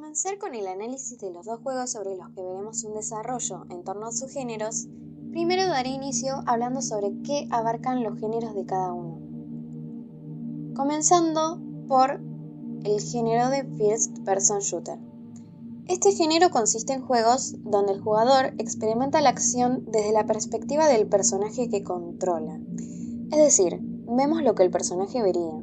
comenzar con el análisis de los dos juegos sobre los que veremos un desarrollo en torno a sus géneros, primero daré inicio hablando sobre qué abarcan los géneros de cada uno. Comenzando por el género de First Person Shooter. Este género consiste en juegos donde el jugador experimenta la acción desde la perspectiva del personaje que controla. Es decir, vemos lo que el personaje vería.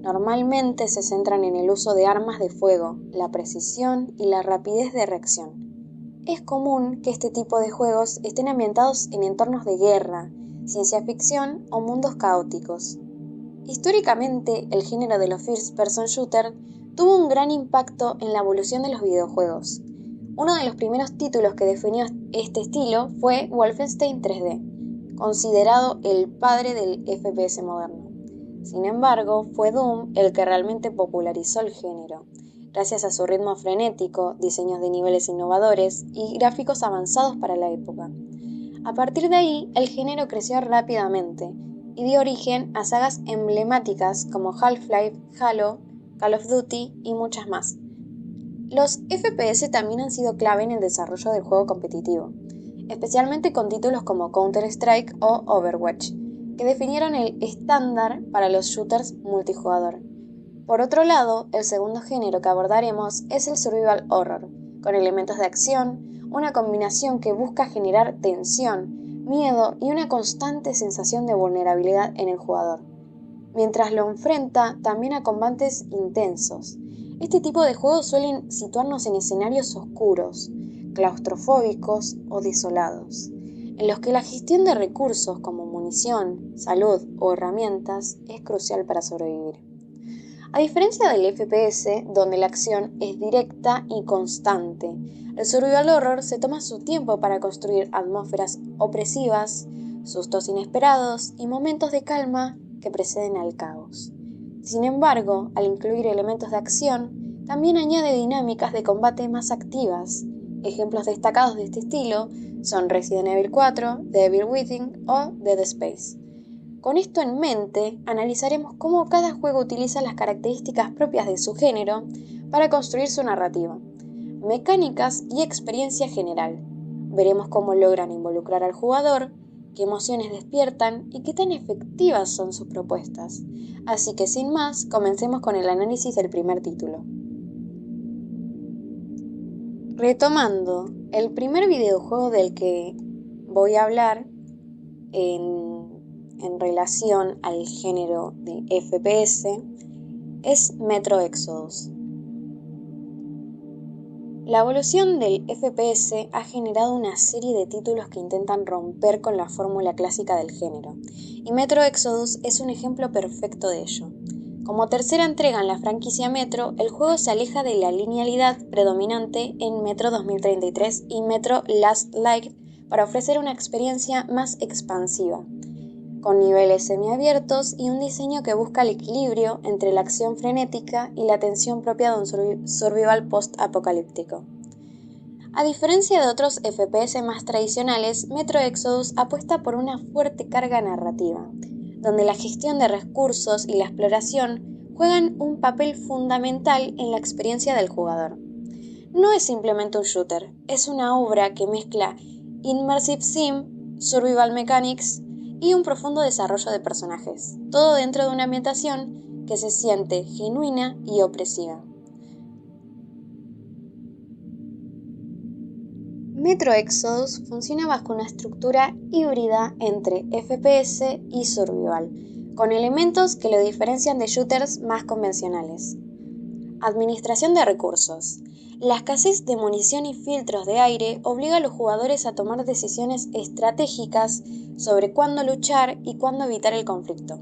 Normalmente se centran en el uso de armas de fuego, la precisión y la rapidez de reacción. Es común que este tipo de juegos estén ambientados en entornos de guerra, ciencia ficción o mundos caóticos. Históricamente, el género de los First Person Shooter tuvo un gran impacto en la evolución de los videojuegos. Uno de los primeros títulos que definió este estilo fue Wolfenstein 3D, considerado el padre del FPS moderno. Sin embargo, fue Doom el que realmente popularizó el género, gracias a su ritmo frenético, diseños de niveles innovadores y gráficos avanzados para la época. A partir de ahí, el género creció rápidamente y dio origen a sagas emblemáticas como Half-Life, Halo, Call of Duty y muchas más. Los FPS también han sido clave en el desarrollo del juego competitivo, especialmente con títulos como Counter-Strike o Overwatch, que definieron el estándar para los shooters multijugador. Por otro lado, el segundo género que abordaremos es el Survival Horror, con elementos de acción, una combinación que busca generar tensión, miedo y una constante sensación de vulnerabilidad en el jugador, mientras lo enfrenta también a combates intensos. Este tipo de juegos suelen situarnos en escenarios oscuros, claustrofóbicos o desolados, en los que la gestión de recursos como munición, salud o herramientas es crucial para sobrevivir. A diferencia del FPS, donde la acción es directa y constante, el Survival Horror se toma su tiempo para construir atmósferas opresivas, sustos inesperados y momentos de calma que preceden al caos. Sin embargo, al incluir elementos de acción, también añade dinámicas de combate más activas. Ejemplos destacados de este estilo son Resident Evil 4, The Evil Within o Dead Space. Con esto en mente, analizaremos cómo cada juego utiliza las características propias de su género para construir su narrativa, mecánicas y experiencia general. Veremos cómo logran involucrar al jugador, qué emociones despiertan y qué tan efectivas son sus propuestas. Así que sin más, comencemos con el análisis del primer título. Retomando, el primer videojuego del que voy a hablar en relación al género de FPS es Metro Exodus. La evolución del FPS ha generado una serie de títulos que intentan romper con la fórmula clásica del género, y Metro Exodus es un ejemplo perfecto de ello. Como tercera entrega en la franquicia Metro, el juego se aleja de la linealidad predominante en Metro 2033 y Metro Last Light para ofrecer una experiencia más expansiva, con niveles semiabiertos y un diseño que busca el equilibrio entre la acción frenética y la tensión propia de un survival post-apocalíptico. A diferencia de otros FPS más tradicionales, Metro Exodus apuesta por una fuerte carga narrativa, donde la gestión de recursos y la exploración juegan un papel fundamental en la experiencia del jugador. No es simplemente un shooter, es una obra que mezcla Immersive Sim, Survival Mechanics y un profundo desarrollo de personajes, todo dentro de una ambientación que se siente genuina y opresiva. Metro Exodus funciona bajo una estructura híbrida entre FPS y Survival, con elementos que lo diferencian de shooters más convencionales. Administración de recursos. La escasez de munición y filtros de aire obliga a los jugadores a tomar decisiones estratégicas sobre cuándo luchar y cuándo evitar el conflicto.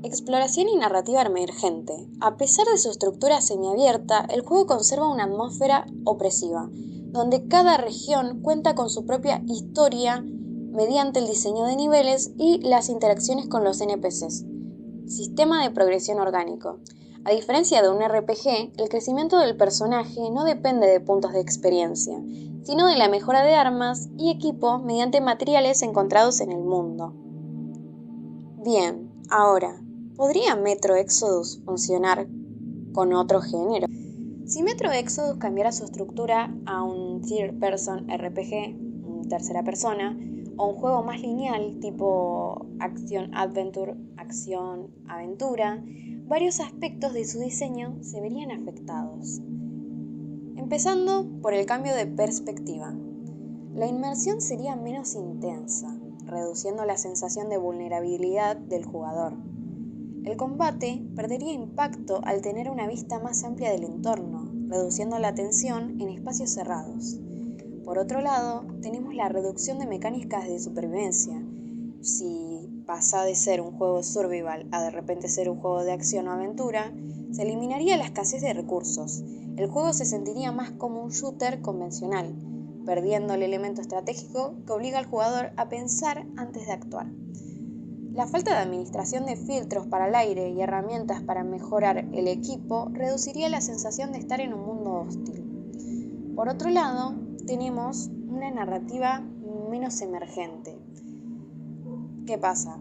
Exploración y narrativa emergente. A pesar de su estructura semiabierta, el juego conserva una atmósfera opresiva, donde cada región cuenta con su propia historia mediante el diseño de niveles y las interacciones con los NPCs. Sistema de progresión orgánico. A diferencia de un RPG, el crecimiento del personaje no depende de puntos de experiencia, sino de la mejora de armas y equipo mediante materiales encontrados en el mundo. Bien, ahora, ¿podría Metro Exodus funcionar con otro género? Si Metro Exodus cambiara su estructura a un Third Person RPG, tercera persona, o un juego más lineal tipo acción-adventure, acción-aventura, varios aspectos de su diseño se verían afectados. Empezando por el cambio de perspectiva. La inmersión sería menos intensa, reduciendo la sensación de vulnerabilidad del jugador. El combate perdería impacto al tener una vista más amplia del entorno, reduciendo la tensión en espacios cerrados. Por otro lado, tenemos la reducción de mecánicas de supervivencia. Si pasa de ser un juego survival a de repente ser un juego de acción o aventura, se eliminaría la escasez de recursos. El juego se sentiría más como un shooter convencional, perdiendo el elemento estratégico que obliga al jugador a pensar antes de actuar. La falta de administración de filtros para el aire y herramientas para mejorar el equipo reduciría la sensación de estar en un mundo hostil. Por otro lado, tenemos una narrativa menos emergente. ¿Qué pasa?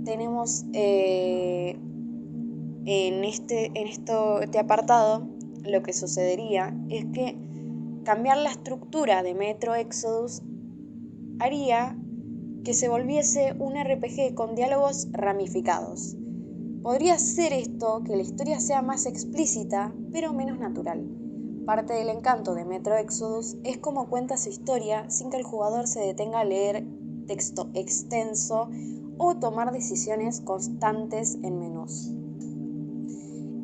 Tenemos en este apartado, lo que sucedería es que cambiar la estructura de Metro Exodus haría que se volviese un RPG con diálogos ramificados. Podría ser esto que la historia sea más explícita, pero menos natural. Parte del encanto de Metro Exodus es cómo cuenta su historia sin que el jugador se detenga a leer texto extenso o tomar decisiones constantes en menús.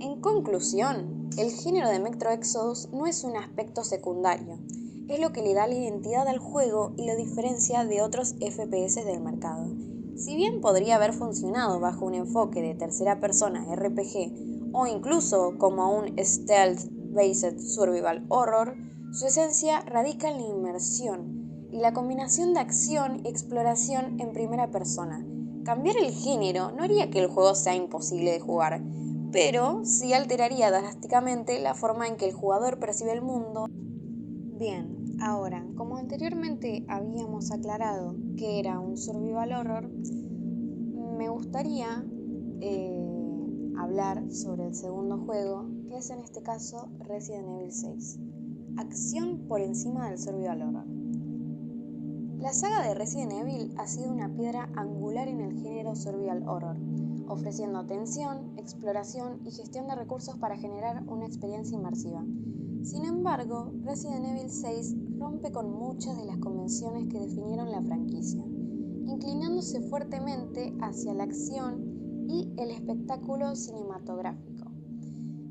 En conclusión, el género de Metro Exodus no es un aspecto secundario, es lo que le da la identidad al juego y lo diferencia de otros FPS del mercado. Si bien podría haber funcionado bajo un enfoque de tercera persona RPG o incluso como un stealth-based survival horror, su esencia radica en la inmersión y la combinación de acción y exploración en primera persona. Cambiar el género no haría que el juego sea imposible de jugar, pero sí alteraría drásticamente la forma en que el jugador percibe el mundo. Bien, ahora, como anteriormente habíamos aclarado que era un survival horror, me gustaría hablar sobre el segundo juego, que es en este caso Resident Evil 6. Acción por encima del survival horror. La saga de Resident Evil ha sido una piedra angular en el género survival horror, ofreciendo tensión, exploración y gestión de recursos para generar una experiencia inmersiva. Sin embargo, Resident Evil 6 rompe con muchas de las convenciones que definieron la franquicia, inclinándose fuertemente hacia la acción y el espectáculo cinematográfico.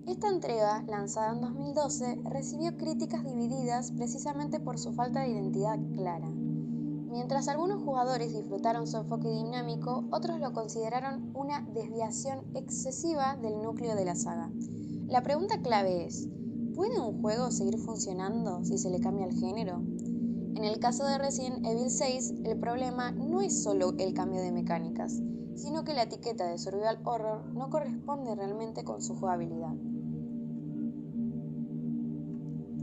Esta entrega, lanzada en 2012, recibió críticas divididas precisamente por su falta de identidad clara. Mientras algunos jugadores disfrutaron su enfoque dinámico, otros lo consideraron una desviación excesiva del núcleo de la saga. La pregunta clave es, ¿puede un juego seguir funcionando si se le cambia el género? En el caso de Resident Evil 6, el problema no es solo el cambio de mecánicas, sino que la etiqueta de survival horror no corresponde realmente con su jugabilidad.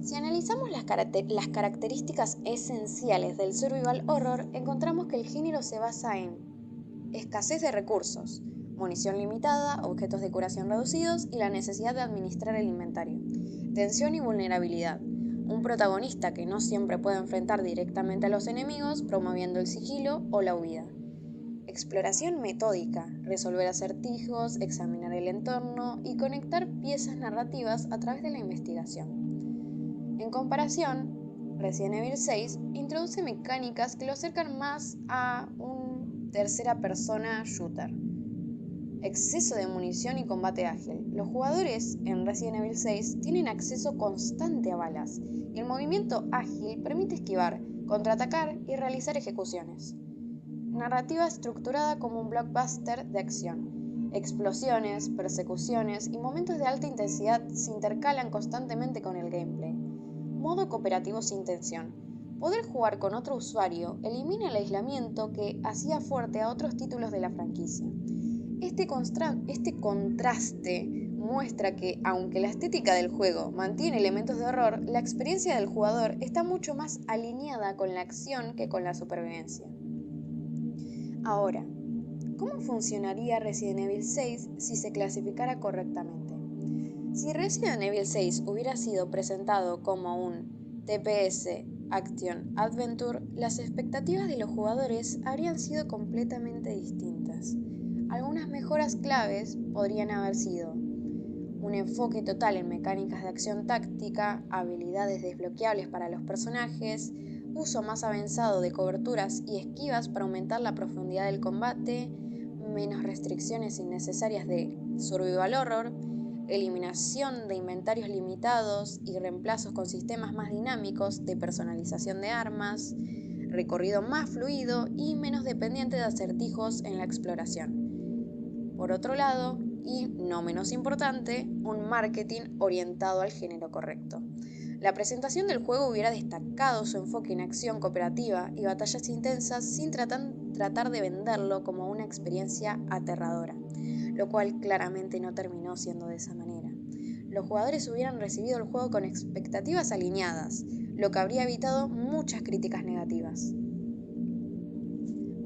Si analizamos las características esenciales del survival horror, encontramos que el género se basa en escasez de recursos, munición limitada, objetos de curación reducidos y la necesidad de administrar el inventario, tensión y vulnerabilidad, un protagonista que no siempre puede enfrentar directamente a los enemigos, promoviendo el sigilo o la huida. Exploración metódica, resolver acertijos, examinar el entorno y conectar piezas narrativas a través de la investigación. En comparación, Resident Evil 6 introduce mecánicas que lo acercan más a un tercera persona shooter. Exceso de munición y combate ágil. Los jugadores en Resident Evil 6 tienen acceso constante a balas y el movimiento ágil permite esquivar, contraatacar y realizar ejecuciones. Narrativa estructurada como un blockbuster de acción. Explosiones, persecuciones y momentos de alta intensidad se intercalan constantemente con el gameplay. Modo cooperativo sin tensión. Poder jugar con otro usuario elimina el aislamiento que hacía fuerte a otros títulos de la franquicia. Este contraste muestra que, aunque la estética del juego mantiene elementos de horror, la experiencia del jugador está mucho más alineada con la acción que con la supervivencia. Ahora, ¿cómo funcionaría Resident Evil 6 si se clasificara correctamente? Si Resident Evil 6 hubiera sido presentado como un TPS Action Adventure, las expectativas de los jugadores habrían sido completamente distintas. Algunas mejoras claves podrían haber sido un enfoque total en mecánicas de acción táctica, habilidades desbloqueables para los personajes, uso más avanzado de coberturas y esquivas para aumentar la profundidad del combate, menos restricciones innecesarias de survival horror, eliminación de inventarios limitados y reemplazos con sistemas más dinámicos de personalización de armas, recorrido más fluido y menos dependiente de acertijos en la exploración. Por otro lado, y no menos importante, un marketing orientado al género correcto. La presentación del juego hubiera destacado su enfoque en acción cooperativa y batallas intensas sin tratar de venderlo como una experiencia aterradora, lo cual claramente no terminó siendo de esa manera. Los jugadores hubieran recibido el juego con expectativas alineadas, lo que habría evitado muchas críticas negativas.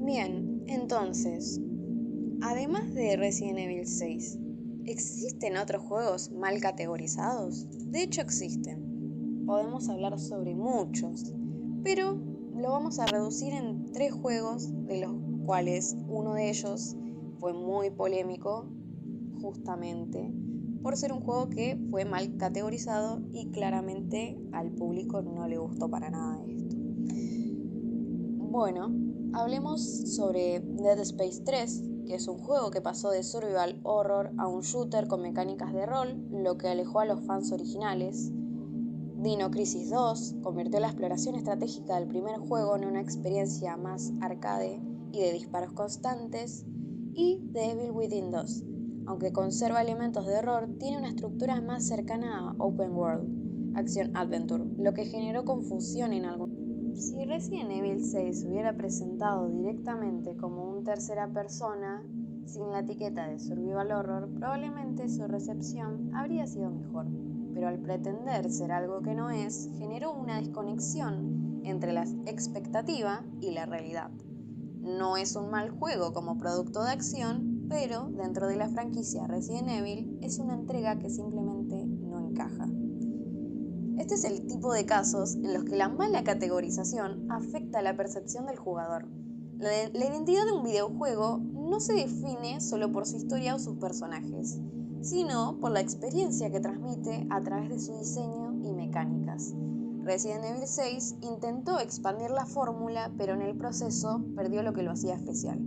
Bien, entonces, además de Resident Evil 6, ¿existen otros juegos mal categorizados? De hecho existen. Podemos hablar sobre muchos, pero lo vamos a reducir en 3 juegos, de los cuales uno de ellos fue muy polémico, justamente por ser un juego que fue mal categorizado y claramente al público no le gustó para nada esto. Bueno, hablemos sobre Dead Space 3, que es un juego que pasó de survival horror a un shooter con mecánicas de rol, lo que alejó a los fans originales. Dino Crisis 2 convirtió la exploración estratégica del primer juego en una experiencia más arcade y de disparos constantes. Y The Evil Within 2, aunque conserva elementos de horror, tiene una estructura más cercana a Open World, Action Adventure, lo que generó confusión en algunos. Si Resident Evil 6 hubiera presentado directamente como un tercera persona, sin la etiqueta de Survival Horror, probablemente su recepción habría sido mejor, pero al pretender ser algo que no es, generó una desconexión entre la expectativa y la realidad. No es un mal juego como producto de acción, pero dentro de la franquicia Resident Evil es una entrega que simplemente no encaja. Este es el tipo de casos en los que la mala categorización afecta la percepción del jugador. La identidad de un videojuego no se define solo por su historia o sus personajes, sino por la experiencia que transmite a través de su diseño y mecánicas. Resident Evil 6 intentó expandir la fórmula, pero en el proceso perdió lo que lo hacía especial.